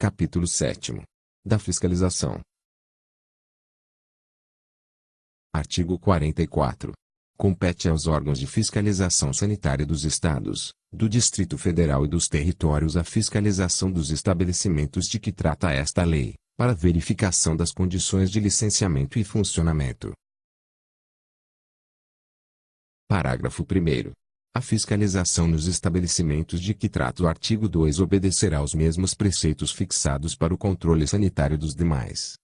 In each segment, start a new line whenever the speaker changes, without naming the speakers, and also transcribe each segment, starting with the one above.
Capítulo 7º. Da fiscalização. Artigo 44. Compete aos órgãos de fiscalização sanitária dos Estados, do Distrito Federal e dos territórios a fiscalização dos estabelecimentos de que trata esta lei, para verificação das condições de licenciamento e funcionamento. Parágrafo 1º. A fiscalização nos estabelecimentos de que trata o artigo 2 obedecerá aos mesmos preceitos fixados para o controle sanitário dos demais.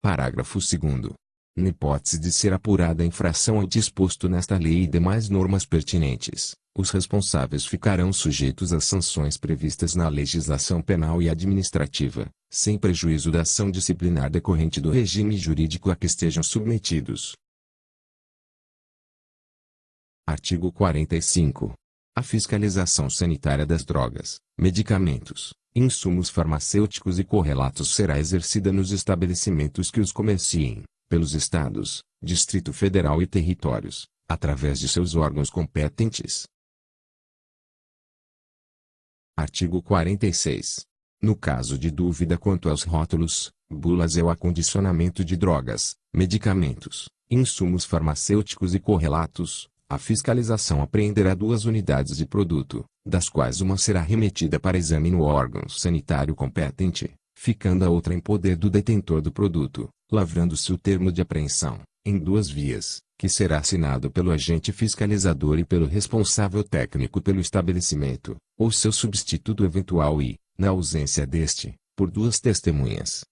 Parágrafo 2º. Na hipótese de ser apurada a infração ao disposto nesta lei e demais normas pertinentes, os responsáveis ficarão sujeitos às sanções previstas na legislação penal e administrativa, sem prejuízo da ação disciplinar decorrente do regime jurídico a que estejam submetidos. Artigo 45. A fiscalização sanitária das drogas, medicamentos, insumos farmacêuticos e correlatos será exercida nos estabelecimentos que os comerciem, pelos Estados, Distrito Federal e territórios, através de seus órgãos competentes. Artigo 46. No caso de dúvida quanto aos rótulos, bulas ou acondicionamento de drogas, medicamentos, insumos farmacêuticos e correlatos, a fiscalização apreenderá 2 unidades de produto, das quais uma será remetida para exame no órgão sanitário competente, ficando a outra em poder do detentor do produto, lavrando-se o termo de apreensão, em 2 vias, que será assinado pelo agente fiscalizador e pelo responsável técnico pelo estabelecimento, ou seu substituto eventual e, na ausência deste, por 2 testemunhas.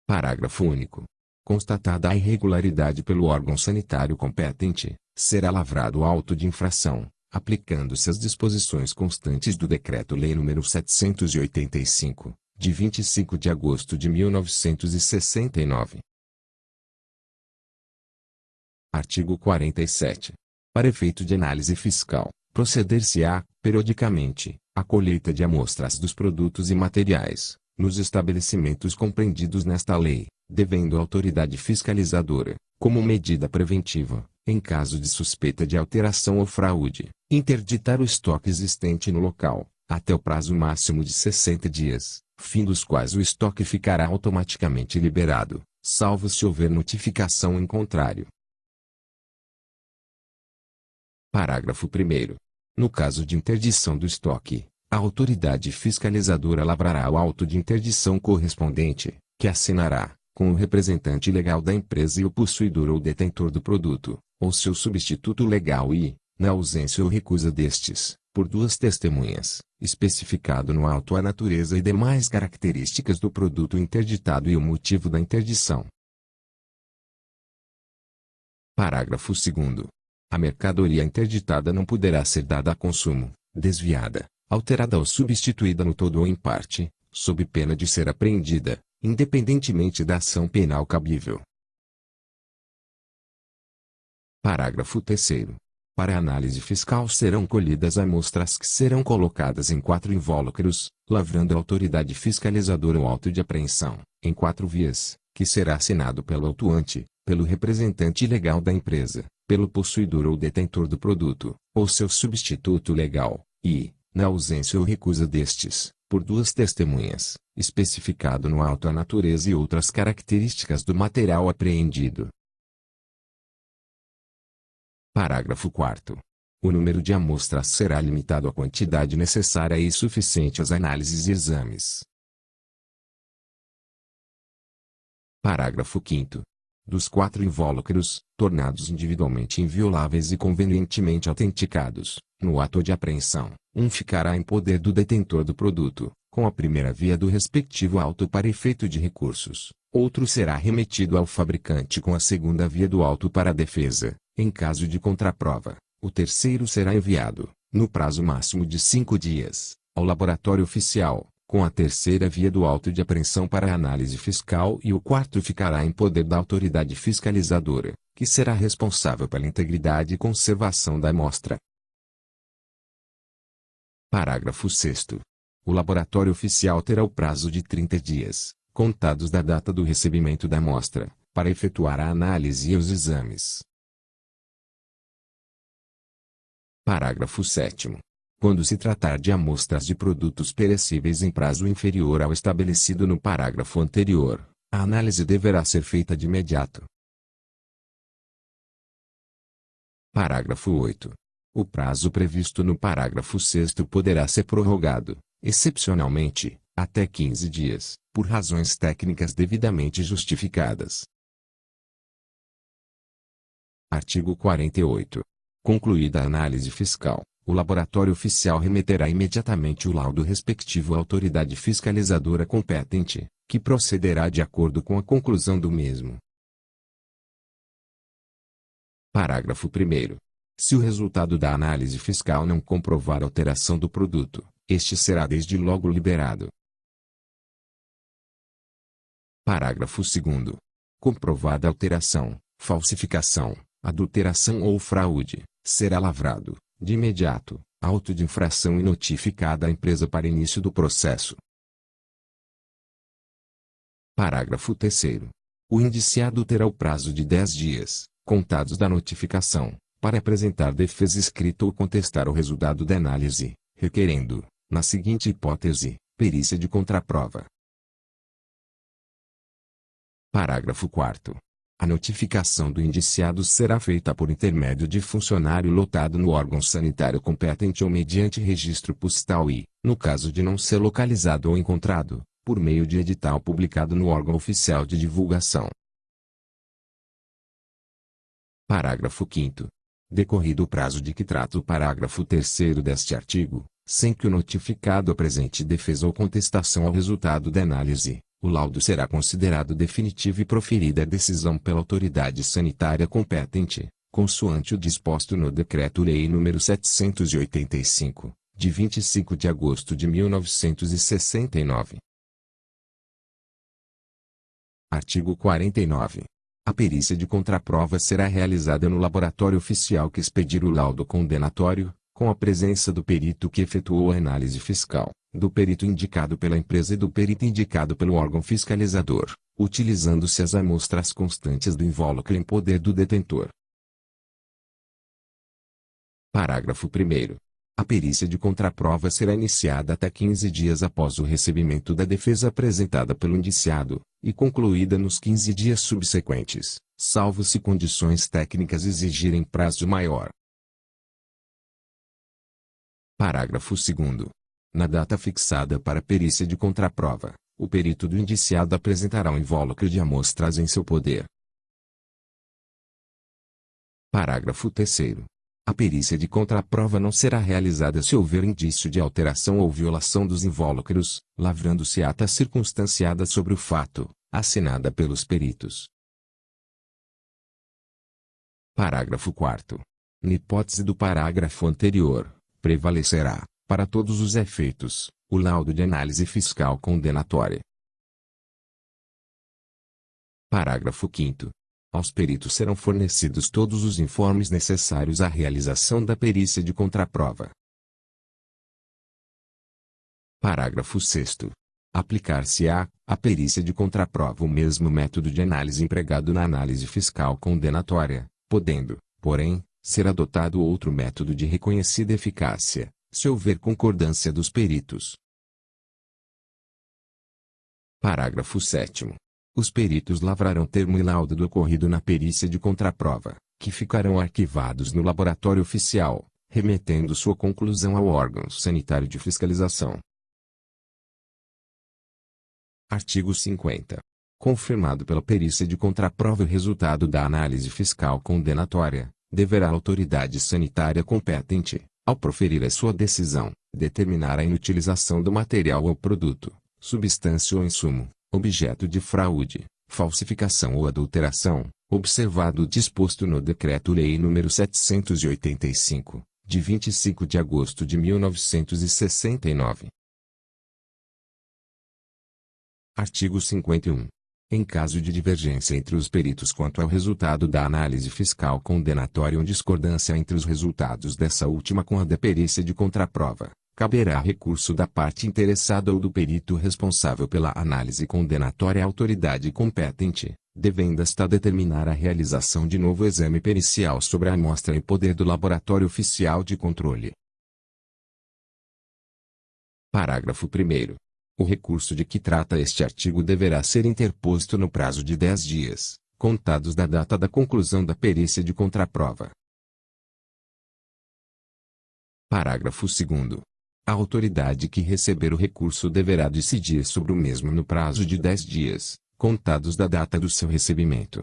Parágrafo único. Constatada a irregularidade pelo órgão sanitário competente, será lavrado auto de infração, aplicando-se as disposições constantes do Decreto-Lei nº 785, de 25 de agosto de 1969. Artigo 47. Para efeito de análise fiscal, proceder-se-á, periodicamente, à colheita de amostras dos produtos e materiais, nos estabelecimentos compreendidos nesta lei, devendo a autoridade fiscalizadora, como medida preventiva, em caso de suspeita de alteração ou fraude, interditar o estoque existente no local, até o prazo máximo de 60 dias, fim dos quais o estoque ficará automaticamente liberado, salvo se houver notificação em contrário. Parágrafo 1º. No caso de interdição do estoque, a autoridade fiscalizadora lavrará o auto de interdição correspondente, que assinará, com o representante legal da empresa e o possuidor ou detentor do produto, ou seu substituto legal e, na ausência ou recusa destes, por 2 testemunhas, especificado no auto a natureza e demais características do produto interditado e o motivo da interdição. Parágrafo 2º. A mercadoria interditada não poderá ser dada a consumo, desviada, alterada ou substituída no todo ou em parte, sob pena de ser apreendida, independentemente da ação penal cabível. Parágrafo 3º. Para a análise fiscal serão colhidas amostras que serão colocadas em 4 invólucros, lavrando a autoridade fiscalizadora o auto de apreensão, em 4 vias, que será assinado pelo autuante, pelo representante legal da empresa, pelo possuidor ou detentor do produto, ou seu substituto legal, e, na ausência ou recusa destes, por 2 testemunhas, especificado no auto a natureza e outras características do material apreendido. Parágrafo 4º. O número de amostras será limitado à quantidade necessária e suficiente às análises e exames. Parágrafo 5º. Dos 4 invólucros, tornados individualmente invioláveis e convenientemente autenticados, no ato de apreensão, um ficará em poder do detentor do produto, com a primeira via do respectivo auto para efeito de recursos. Outro será remetido ao fabricante com a segunda via do auto para a defesa, em caso de contraprova. O terceiro será enviado, no prazo máximo de 5 dias, ao laboratório oficial, com a terceira via do auto de apreensão para a análise fiscal e o quarto ficará em poder da autoridade fiscalizadora, que será responsável pela integridade e conservação da amostra. Parágrafo 6º. O laboratório oficial terá o prazo de 30 dias, contados da data do recebimento da amostra, para efetuar a análise e os exames. Parágrafo 7º. Quando se tratar de amostras de produtos perecíveis em prazo inferior ao estabelecido no parágrafo anterior, a análise deverá ser feita de imediato. Parágrafo 8. O prazo previsto no parágrafo 6º poderá ser prorrogado, excepcionalmente, até 15 dias, por razões técnicas devidamente justificadas. Artigo 48. Concluída a análise fiscal, o laboratório oficial remeterá imediatamente o laudo respectivo à autoridade fiscalizadora competente, que procederá de acordo com a conclusão do mesmo. Parágrafo 1º. Se o resultado da análise fiscal não comprovar alteração do produto, este será desde logo liberado. Parágrafo 2º. Comprovada alteração, falsificação, adulteração ou fraude, será lavrado, de imediato, auto de infração e notificada à empresa para início do processo. Parágrafo 3º. O indiciado terá o prazo de 10 dias, contados da notificação, para apresentar defesa escrita ou contestar o resultado da análise, requerendo, na seguinte hipótese, perícia de contraprova. Parágrafo 4º. A notificação do indiciado será feita por intermédio de funcionário lotado no órgão sanitário competente ou mediante registro postal e, no caso de não ser localizado ou encontrado, por meio de edital publicado no órgão oficial de divulgação. Parágrafo 5º. Decorrido o prazo de que trata o parágrafo 3º deste artigo, sem que o notificado apresente defesa ou contestação ao resultado da análise, o laudo será considerado definitivo e proferida a decisão pela autoridade sanitária competente, consoante o disposto no Decreto-Lei nº 785, de 25 de agosto de 1969. Artigo 49. A perícia de contraprova será realizada no laboratório oficial que expedir o laudo condenatório, com a presença do perito que efetuou a análise fiscal, do perito indicado pela empresa e do perito indicado pelo órgão fiscalizador, utilizando-se as amostras constantes do invólucro em poder do detentor. Parágrafo 1º. A perícia de contraprova será iniciada até 15 dias após o recebimento da defesa apresentada pelo indiciado, e concluída nos 15 dias subsequentes, salvo se condições técnicas exigirem prazo maior. Parágrafo 2º. Na data fixada para a perícia de contraprova, o perito do indiciado apresentará um invólucro de amostras em seu poder. Parágrafo 3º. A perícia de contraprova não será realizada se houver indício de alteração ou violação dos invólucros, lavrando-se ata circunstanciada sobre o fato, assinada pelos peritos. Parágrafo 4º. Na hipótese do parágrafo anterior, prevalecerá, para todos os efeitos, o laudo de análise fiscal condenatória. Parágrafo 5º. Aos peritos serão fornecidos todos os informes necessários à realização da perícia de contraprova. Parágrafo 6º. Aplicar-se-á, à perícia de contraprova o mesmo método de análise empregado na análise fiscal condenatória, podendo, porém, ser adotado outro método de reconhecida eficácia, se houver concordância dos peritos. Parágrafo 7º. Os peritos lavrarão termo e laudo do ocorrido na perícia de contraprova, que ficarão arquivados no laboratório oficial, remetendo sua conclusão ao órgão sanitário de fiscalização. Artigo 50. Confirmado pela perícia de contraprova o resultado da análise fiscal condenatória, deverá a autoridade sanitária competente, ao proferir a sua decisão, determinar a inutilização do material ou produto, substância ou insumo, objeto de fraude, falsificação ou adulteração, observado o disposto no Decreto-Lei nº 785, de 25 de agosto de 1969. Artigo 51. Em caso de divergência entre os peritos quanto ao resultado da análise fiscal condenatória ou discordância entre os resultados dessa última com a da perícia de contraprova, caberá recurso da parte interessada ou do perito responsável pela análise condenatória à autoridade competente, devendo esta determinar a realização de novo exame pericial sobre a amostra em poder do laboratório oficial de controle. Parágrafo 1º. O recurso de que trata este artigo deverá ser interposto no prazo de 10 dias, contados da data da conclusão da perícia de contraprova. Parágrafo 2º. A autoridade que receber o recurso deverá decidir sobre o mesmo no prazo de 10 dias, contados da data do seu recebimento.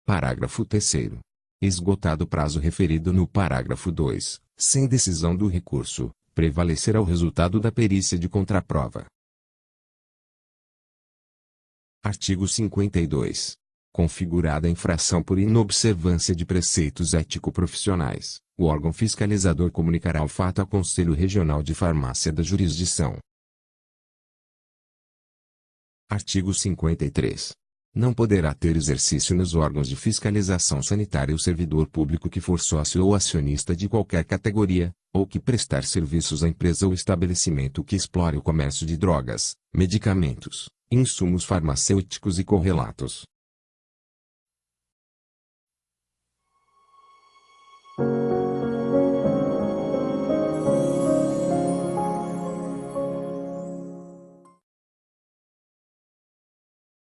Parágrafo 3º. Esgotado o prazo referido no parágrafo 2, sem decisão do recurso, prevalecerá o resultado da perícia de contraprova. Artigo 52. Configurada a infração por inobservância de preceitos ético-profissionais, o órgão fiscalizador comunicará o fato ao Conselho Regional de Farmácia da jurisdição. Artigo 53. Não poderá ter exercício nos órgãos de fiscalização sanitária o servidor público que for sócio ou acionista de qualquer categoria, ou que prestar serviços à empresa ou estabelecimento que explore o comércio de drogas, medicamentos, insumos farmacêuticos e correlatos,